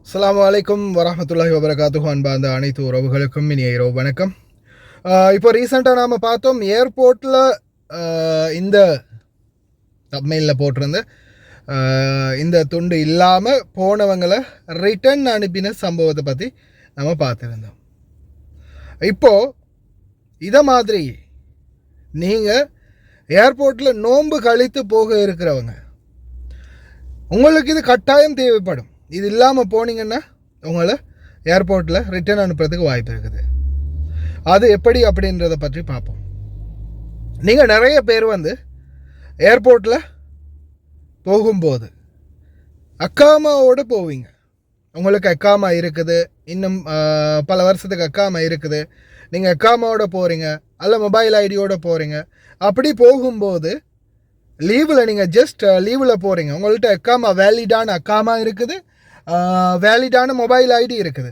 அஸ்ஸலாமு அலைக்கும் வரஹ்மத்துல்லாஹி வபரகாத்துஹு. அன்பார்ந்த அனைத்து உறவுகளுக்கும் இனிய இரவு வணக்கம். இப்போ ரீசெண்டாக நாம் பார்த்தோம், ஏர்போர்ட்டில் இந்த தப்மெயிலில் போட்டிருந்த இந்த துண்டு இல்லாமல் போனவங்களை ரிட்டன் அனுப்பின சம்பவத்தை பற்றி நம்ம பார்த்துருந்தோம். இப்போது இதை மாதிரி நீங்கள் ஏர்போர்ட்டில் நோன்பு கழித்து போக இருக்கிறவங்க, உங்களுக்கு இது கட்டாயம் தேவைப்படும். இது இல்லாமல் போனீங்கன்னா உங்களை ஏர்போர்ட்டில் ரிட்டர்ன் அனுப்புறதுக்கு வாய்ப்பு இருக்குது. அது எப்படி அப்படின்றத பற்றி பார்ப்போம். நீங்கள் நிறைய பேர் ஏர்போர்ட்டில் போகும்போது அக்காமாவோடு போவீங்க. உங்களுக்கு அக்காமா இருக்குது, இன்னும் பல வருஷத்துக்கு அக்காமா இருக்குது, நீங்கள் அக்காமாவோட போகிறீங்க அல்ல மொபைல் ஐடியோடு போகிறீங்க. அப்படி போகும்போது லீவில் நீங்கள் ஜஸ்ட் லீவில் போகிறீங்க, உங்கள்கிட்ட அக்காமா வேலிடான அக்காமா இருக்குது, வேலிடான மொபைல் ஐடி இருக்குது.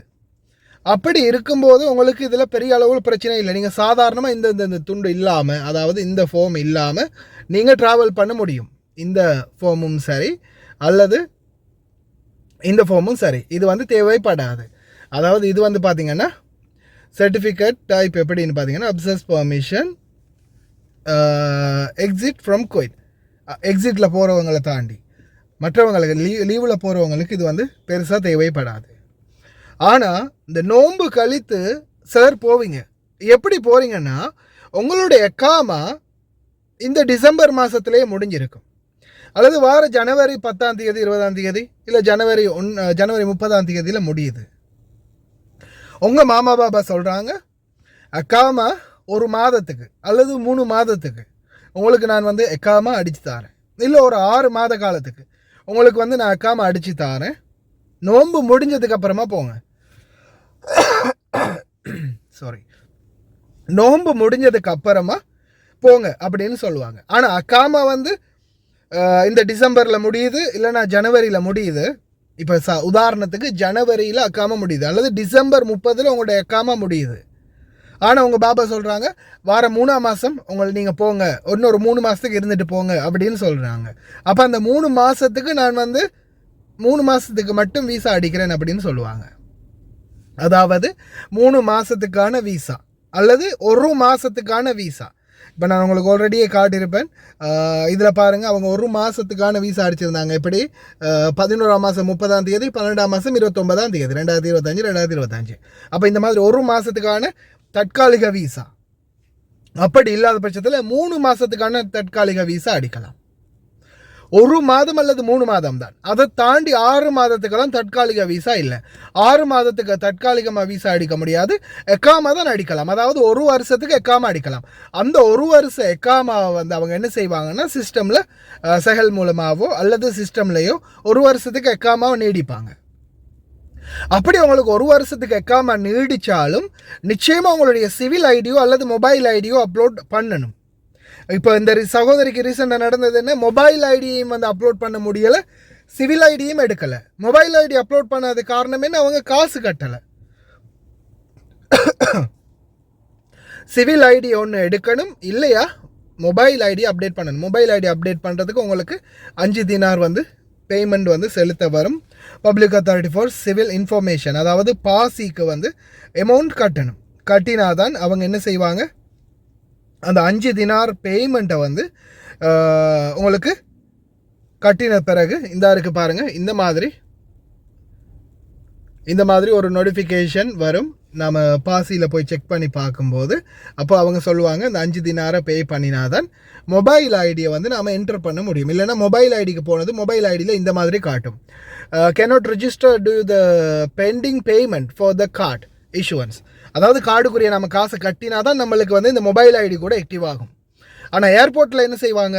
அப்படி இருக்கும்போது உங்களுக்கு இதில் பெரிய அளவில் பிரச்சனை இல்லை. நீங்கள் சாதாரணமாக இந்த துண்டு இல்லாமல், அதாவது இந்த ஃபார்ம் இல்லாமல் நீங்கள் ட்ராவல் பண்ண முடியும். இந்த ஃபார்மும் சரி அல்லது இந்த ஃபார்மும் சரி, இது தேவைப்படாது. அதாவது இது பார்த்திங்கன்னா சர்டிஃபிகேட் டைப் எப்படின்னு பார்த்தீங்கன்னா அப்சஸ் பர்மிஷன் எக்ஸிட் ஃப்ரம் குவைட். எக்ஸிட்டில் போகிறவங்களை தாண்டி மற்றவங்களுக்கு லீவில் போகிறவங்களுக்கு இது பெருசாக தேவைப்படாது. ஆனால் இந்த நோன்பு கழித்து சார் போவீங்க. எப்படி போகிறீங்கன்னா, உங்களுடைய எக்காமா இந்த டிசம்பர் மாதத்துலேயே முடிஞ்சிருக்கும், அல்லது வார ஜனவரி 10ஆம் தேதி 20ஆம் தேதி இல்லை ஜனவரி 30ஆம் தேதியில் முடியுது. உங்கள் மாமா பாபா சொல்கிறாங்க, எக்காமா ஒரு மாதத்துக்கு அல்லது 3 மாதத்துக்கு உங்களுக்கு நான் எக்காமா அடித்து தரேன், இல்லை ஒரு 6 மாத காலத்துக்கு உங்களுக்கு நான் எக்காமா அடித்து தரேன், நோன்பு முடிஞ்சதுக்கு அப்புறமா போங்க. சாரி, நோன்பு முடிஞ்சதுக்கு அப்புறமா போங்க அப்படின்னு சொல்லுவாங்க. ஆனால் அக்காமா இந்த டிசம்பரில் முடியுது, இல்லைனா ஜனவரியில் முடியுது. இப்போ உதாரணத்துக்கு ஜனவரியில் அக்காமா முடியுது, அல்லது டிசம்பர் 30 உங்களோட அக்காமா முடியுது. ஆனால் உங்கள் பாபா சொல்கிறாங்க, வார 3ஆம் மாதம் நீங்கள் போங்க, இன்னொரு 3 மாதத்துக்கு இருந்துட்டு போங்க அப்படின்னு சொல்கிறாங்க. அப்போ அந்த 3 மாதத்துக்கு நான் 3 மாதத்துக்கு மட்டும் வீசா அடிக்கிறேன் அப்படின்னு சொல்லுவாங்க. அதாவது 3 மாதத்துக்கான வீசா அல்லது 1 மாதத்துக்கான வீசா. இப்போ நான் உங்களுக்கு ஆல்ரெடியே காட்டியிருப்பேன். இதில் பாருங்கள், அவங்க 1 மாதத்துக்கான வீசா அடிச்சிருந்தாங்க. எப்படி 11ஆம் மாதம் 30ஆம் தேதி, 12ஆம் மாதம் 29ஆம் தேதி 2025. அப்போ இந்த மாதிரி 1 மாதத்துக்கான தற்காலிக வீசா. அப்படி இல்லாத பட்சத்தில் 3 மாதத்துக்கான தற்காலிக வீசா அடிக்கலாம். 1 மாதம் அல்லது 3 மாதம் தான். அதை தாண்டி 6 மாதத்துக்கெல்லாம் தற்காலிக வீசா இல்லை. 6 மாதத்துக்கு தற்காலிகமாக வீசா அடிக்க முடியாது, எக்காமா தான் அடிக்கலாம். அதாவது 1 வருஷத்துக்கு எக்காமா அடிக்கலாம். அந்த 1 வருஷ எக்காமாவை அவங்க என்ன செய்வாங்கன்னா, சிஸ்டமில் செகல் மூலமாகவோ அல்லது சிஸ்டம்லேயோ 1 வருஷத்துக்கு எக்காமாவை நீடிப்பாங்க. அப்படி உங்களுக்கு 1 வருஷத்துக்கு எக்காமா நீடித்தாலும் நிச்சயமாக உங்களுடைய சிவில் ஐடியோ அல்லது மொபைல் ஐடியோ அப்லோட் பண்ணணும். இப்போ இந்த சகோதரிக்கு ரீசெண்டாக நடந்தது என்ன, மொபைல் ஐடியையும் அப்லோட் பண்ண முடியலை, சிவில் ஐடியும் எடுக்கலை. மொபைல் ஐடி அப்லோட் பண்ணாத காரணம் என்ன, அவங்க காசு கட்டலை. சிவில் ஐடி ஒன்று எடுக்கணும், இல்லையா மொபைல் ஐடி அப்டேட் பண்ணணும். மொபைல் ஐடி அப்டேட் பண்ணுறதுக்கு உங்களுக்கு 5 தினார் பேமெண்ட் செலுத்த வரும். Public authority for civil information, அதாவது பாசிக்கு அமௌண்ட் கட்டணும். கட்டினாதான் அவங்க என்ன செய்வாங்க, அந்த 5 தினார் பேமெண்ட்டை உங்களுக்கு கட்டின பிறகு இந்த இருக்குது பாருங்கள், இந்த மாதிரி ஒரு நோட்டிஃபிகேஷன் வரும். நம்ம பாசியில் போய் செக் பண்ணி பார்க்கும்போது அப்போ அவங்க சொல்லுவாங்க, இந்த 5 தினாரை பே பண்ணினாதான் மொபைல் ஐடியை நாம் என்டர் பண்ண முடியும். இல்லைனா மொபைல் ஐடிக்கு போனது மொபைல் ஐடியில் இந்த மாதிரி காட்டும், cannot register due the pending payment for the card issuance. அதாவது கார்டுக்குரிய நம்ம காசை கட்டினா தான் நம்மளுக்கு இந்த மொபைல் ஐடி கூட ஆக்டிவ் ஆகும். ஆனால் ஏர்போர்ட்டில் என்ன செய்வாங்க,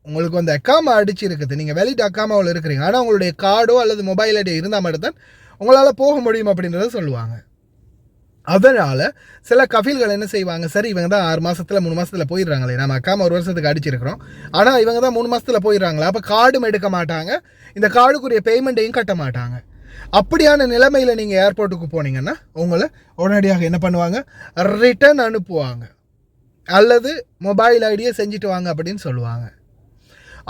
உங்களுக்கு அக்காமா அடிச்சு இருக்குது, நீங்கள் வெளியிட்டு அக்காமாவில் இருக்கிறீங்க, ஆனால் உங்களுடைய கார்டோ அல்லது மொபைல் ஐடியோ இருந்தால் மட்டும்தான் உங்களால் போக முடியும் அப்படின்றத சொல்லுவாங்க. அதனால் சில கஃபீல்கள் என்ன செய்வாங்க, சரி இவங்க தான் 6 மாதத்தில் 3 மாதத்தில் போயிடுறாங்களே, நம்ம அக்காமா 1 வருஷத்துக்கு அடிச்சிருக்கிறோம், ஆனால் இவங்க தான் 3 மாதத்தில் போயிடுறாங்களா, அப்போ கார்டும் எடுக்க மாட்டாங்க, இந்த கார்டுக்குரிய பேமெண்ட்டையும் கட்ட மாட்டாங்க. அப்படியான நிலைமையில் நீங்கள் ஏர்போர்ட்டுக்கு போனீங்கன்னா உங்களை உடனடியாக என்ன பண்ணுவாங்க, ரிட்டர்ன் அனுப்புவாங்க அல்லது மொபைல் ஐடியை செஞ்சுட்டு வாங்க அப்படின்னு சொல்லுவாங்க.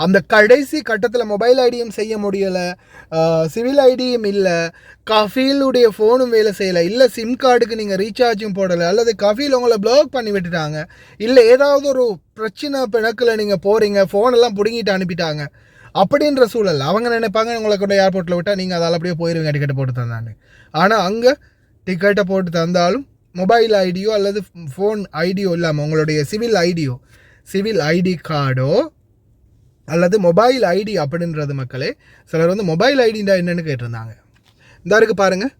அந்த கடைசி கட்டத்தில் மொபைல் ஐடியும் செய்ய முடியலை, சிவில் ஐடியும் இல்லை, கஃபீலுடைய ஃபோனும் வேலை செய்யலை, இல்லை சிம் கார்டுக்கு நீங்கள் ரீசார்ஜும் போடலை, அல்லது கஃபீல் உங்களை பிளாக் பண்ணி விட்டுட்டாங்க, இல்லை ஏதாவது ஒரு பிரச்சனை பிணக்கில் நீங்கள் போகிறீங்க, ஃபோனெல்லாம் பிடுங்கிட்டு அனுப்பிட்டாங்க. அப்படின்ற சூழல் அவங்க நினைப்பாங்க உங்களை கூட ஏர்போர்ட்டில் விட்டால் நீங்கள் அதால் அப்படியே போயிடுவீங்க டிக்கெட்டை போட்டு தந்தான்னு. ஆனால் அங்கே டிக்கெட்டை போட்டு தந்தாலும் மொபைல் ஐடியோ அல்லது ஃபோன் ஐடியோ இல்லாமல் உங்களுடைய சிவில் ஐடி கார்டோ அல்லது மொபைல் ஐடி அப்படின்றது மக்களே. சிலர் வந்து மொபைல் ஐடின்றா என்னென்னு கேட்டிருந்தாங்க. இந்த இருக்குது பாருங்கள்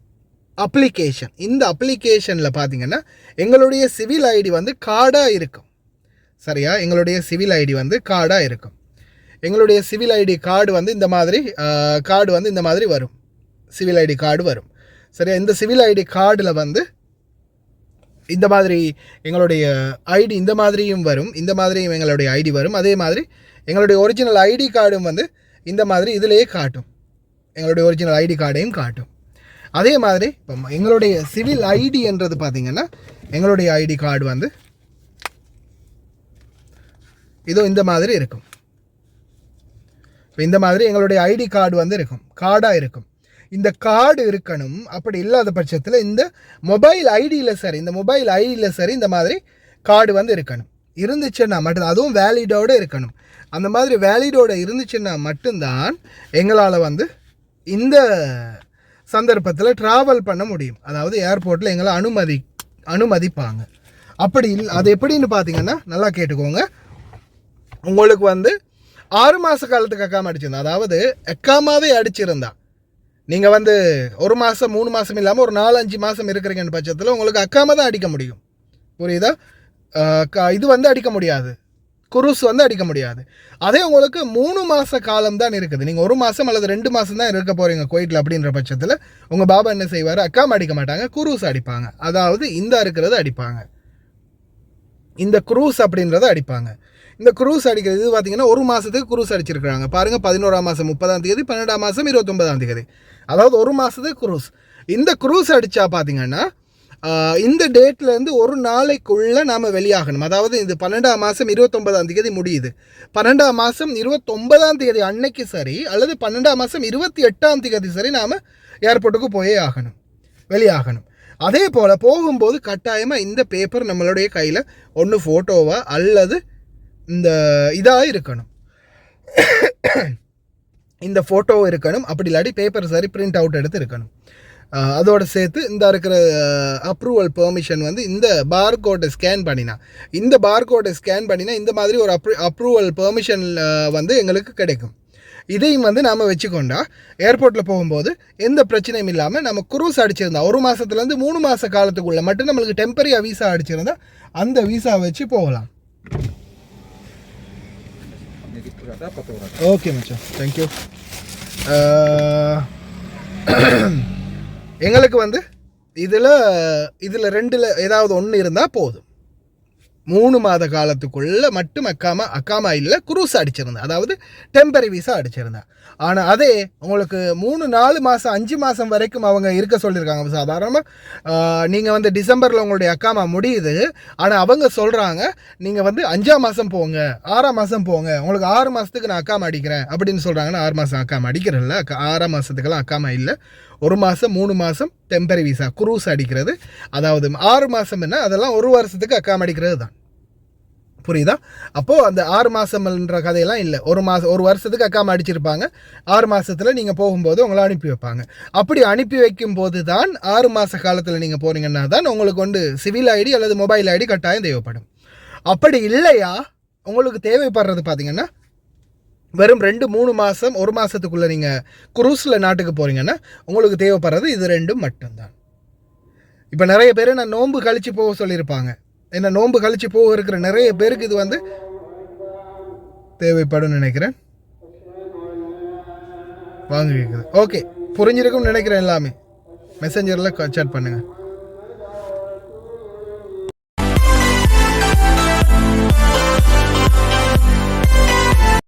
அப்ளிகேஷன். இந்த அப்ளிகேஷனில் பார்த்தீங்கன்னா எங்களுடைய சிவில் ஐடி வந்து கார்டாக இருக்கும். சரியா, எங்களுடைய சிவில் ஐடி வந்து கார்டாக இருக்கும். எங்களுடைய சிவில் ஐடி கார்டு வந்து இந்த மாதிரி வரும். சிவில் ஐடி கார்டு வரும். சரியா, இந்த சிவில் ஐடி கார்டில் வந்து இந்த மாதிரி எங்களுடைய ஐடி இந்த மாதிரியும் வரும், இந்த மாதிரியும் எங்களுடைய ஐடி வரும். அதே மாதிரி எங்களுடைய ஒரிஜினல் ஐடி கார்டும் வந்து இந்த மாதிரி இதிலேயே காட்டும், எங்களுடைய ஒரிஜினல் ஐடி கார்டையும் காட்டும். அதே மாதிரி இப்போ எங்களுடைய சிவில் ஐடி என்றது பார்த்திங்கன்னா எங்களுடைய ஐடி கார்டு வந்து இதோ இந்த மாதிரி இருக்கும். இப்போ இந்த மாதிரி எங்களுடைய ஐடி கார்டு வந்து இருக்கும், கார்டாக இருக்கும். இந்த கார்டு இருக்கணும். அப்படி இல்லாத பட்சத்தில் இந்த மொபைல் ஐடியில் சரி இந்த மாதிரி கார்டு வந்து இருக்கணும். இருந்துச்சுன்னா மட்டும்தான், அதுவும் வேலிடோடு இருக்கணும். அந்த மாதிரி வேலிடோடு இருந்துச்சுன்னா மட்டும்தான் எங்களால் வந்து இந்த சந்தர்ப்பத்தில் ட்ராவல் பண்ண முடியும். அதாவது ஏர்போர்ட்டில் எங்களை அனுமதிப்பாங்க. அப்படி அது எப்படின்னு பார்த்தீங்கன்னா நல்லா கேட்டுக்கோங்க. உங்களுக்கு வந்து 6 மாத காலத்துக்கு அக்காம அடிச்சிருந்தா, அதாவது எக்காமாவே அடிச்சிருந்தா நீங்கள் வந்து 1 மாதம் 3 மாதம் இல்லாமல் ஒரு 4-5 மாதம் இருக்கிறீங்கன்னு பட்சத்தில் உங்களுக்கு அக்காம தான் அடிக்க முடியும். புரியுதா? இது வந்து அடிக்க முடியாது, குரூஸ் வந்து அடிக்க முடியாது. அதே உங்களுக்கு 3 மாத காலம் தான் இருக்குது. நீங்கள் 1 மாதம் அல்லது 2 மாதம் தான் இருக்க போகிறீங்க குவைட்டில். அப்படின்ற பட்சத்தில் உங்கள் பாபா என்ன செய்வார், அக்காம அடிக்க மாட்டாங்க, குரூஸ் அடிப்பாங்க. அதாவது இந்த இருக்கிறது அடிப்பாங்க, இந்த குரூஸ் அப்படின்றத அடிப்பாங்க. இந்த குரூஸ் அடிக்கிறது இது பார்த்தீங்கன்னா 1 மாதத்துக்கு குரூஸ் அடிச்சிருக்கிறாங்க பாருங்கள். 11ஆம் மாதம் 30ஆம் தேதி, 12ஆம் மாதம் 29ஆம் தேதி, அதாவது 1 மாதத்துக்கு குரூஸ். இந்த குரூஸ் அடித்தா பார்த்தீங்கன்னா இந்த டேட்லேருந்து ஒரு நாளைக்குள்ளே நாம் வெளியாகணும். அதாவது இது 12ஆம் மாதம் 29ஆம் தேதி முடியுது. 12ஆம் மாதம் 29ஆம் தேதி அன்னைக்கு சரி, அல்லது 12ஆம் மாதம் 28ஆம் தேதி சரி நாம் ஏர்போர்ட்டுக்கு போயே ஆகணும், வெளியாகணும். அதே போல் போகும்போது கட்டாயமாக இந்த பேப்பர் நம்மளுடைய கையில் ஒன்று ஃபோட்டோவா அல்லது இந்த இதாக இருக்கணும், இந்த ஃபோட்டோ இருக்கணும். அப்படி இல்லாட்டி பேப்பர் சரி பிரிண்ட் அவுட் எடுத்து இருக்கணும். அதோடு சேர்த்து இந்த இருக்கிற அப்ரூவல் பெர்மிஷன் வந்து இந்த பார்கோடை ஸ்கேன் பண்ணினா இந்த மாதிரி ஒரு அப்ரூவல் பெர்மிஷன் வந்து எங்களுக்கு கிடைக்கும். இதையும் வந்து நாம் வச்சுக்கொண்டா ஏர்போர்ட்டில் போகும்போது எந்த பிரச்சனையும் இல்லாமல் நம்ம குரூஸ் அடிச்சிருந்தா 1 மாதத்துலேருந்து 3 மாத காலத்துக்குள்ளே மட்டும் நம்மளுக்கு டெம்பரரியாக வீசா அடிச்சிருந்தா அந்த வீசா வச்சு போகலாம். ஓகே மச்சான், தேங்க்யூ. எங்களுக்கு வந்து இதில் 2ல் ஏதாவது ஒன்று இருந்தால் போதும். 3 மாத காலத்துக்குள்ளே மட்டும் அக்காமா இல்லை குரூஸ் அடிச்சிருந்தேன், அதாவது டெம்பரரி வீசா அடிச்சிருந்தேன். ஆனால் அதே உங்களுக்கு 3-4 மாதம் 5 மாதம் வரைக்கும் அவங்க இருக்க சொல்லியிருக்காங்க. சாதாரணமாக நீங்கள் வந்து டிசம்பரில் உங்களுடைய அக்காமா முடியுது, ஆனால் அவங்க சொல்கிறாங்க நீங்கள் வந்து 5ஆம் மாதம் போங்க, 6ஆம் மாதம் போங்க, உங்களுக்கு 6 மாதத்துக்கு நான் அக்காமா அடிக்கிறேன் அப்படின்னு சொல்கிறாங்கன்னா 6 மாதம் அக்காமா அடிக்கிறதில்ல. 6ஆம் மாதத்துக்கெல்லாம் அக்காமா இல்லை. 1 மாதம் 3 மாதம் டெம்பரரி வீசா குரூஸ் அடிக்கிறது. அதாவது 6 மாதம் என்ன, அதெல்லாம் 1 வருஷத்துக்கு அக்காமா அடிக்கிறது தான். புரியுதா? அப்போது அந்த 6 மாதம்ன்ற கதையெல்லாம் இல்லை. 1 வருஷத்துக்கு அக்காம அடிச்சிருப்பாங்க. 6 மாதத்தில் நீங்கள் போகும்போது உங்களை அனுப்பி வைப்பாங்க. அப்படி அனுப்பி வைக்கும் போது தான் 6 மாத காலத்தில் நீங்கள் போகிறீங்கன்னா தான் உங்களுக்கு வந்து சிவில் ஐடி அல்லது மொபைல் ஐடி கட்டாயம் தேவைப்படும். அப்படி இல்லையா உங்களுக்கு தேவைப்படுறது பார்த்தீங்கன்னா வெறும் 2-3 மாதம் 1 மாதத்துக்குள்ளே நீங்கள் குரூஸில் நாட்டுக்கு போகிறீங்கன்னா உங்களுக்கு தேவைப்படுறது இது 2 மட்டும்தான். இப்போ நிறைய பேர் நான் நோன்பு கழித்து போக சொல்லியிருப்பாங்க. ஏன்னா நோன்பு கழித்து போக இருக்கிற நிறைய பேருக்கு இது வந்து தேவைப்படும் நினைக்கிறேன். வாங்க கேட்குது. ஓகே, புரிஞ்சிருக்கும்னு நினைக்கிறேன். எல்லாமே மெசஞ்சரில் சேட் பண்ணுங்கள்.